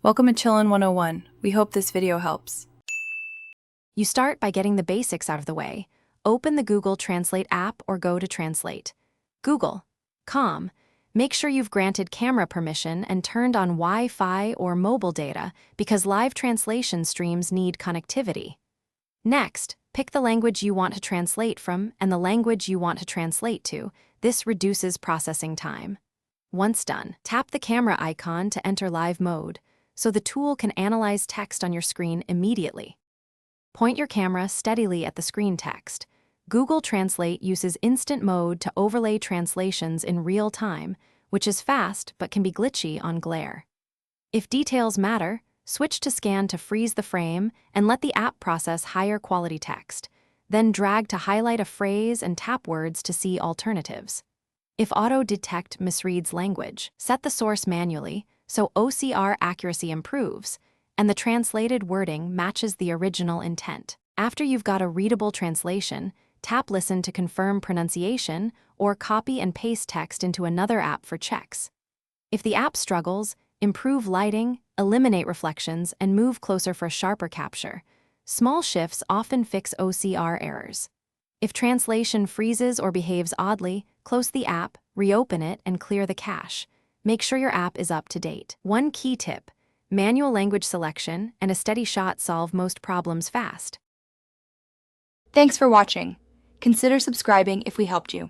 Welcome to Chillin' 101. We hope this video helps. You start by getting the basics out of the way. Open the Google Translate app or go to Translate. Google. Com. Make sure you've granted camera permission and turned on Wi-Fi or mobile data because live translation streams need connectivity. Next, pick the language you want to translate from and the language you want to translate to. This reduces processing time. Once done, tap the camera icon to enter live mode, so the tool can analyze text on your screen immediately. Point your camera steadily at the screen text. Google Translate uses instant mode to overlay translations in real time, which is fast but can be glitchy on glare. If details matter, switch to Scan to freeze the frame and let the app process higher quality text. Then drag to highlight a phrase and tap words to see alternatives. If Auto Detect misreads language, set the source manually so OCR accuracy improves and the translated wording matches the original intent. After you've got a readable translation, tap Listen to confirm pronunciation or copy and paste text into another app for checks. If the app struggles, improve lighting, eliminate reflections, and move closer for sharper capture. Small shifts often fix OCR errors. If translation freezes or behaves oddly, close the app, reopen it, and clear the cache. Make sure your app is up to date. One key tip: manual language selection and a steady shot solve most problems fast. Thanks for watching. Consider subscribing if we helped you.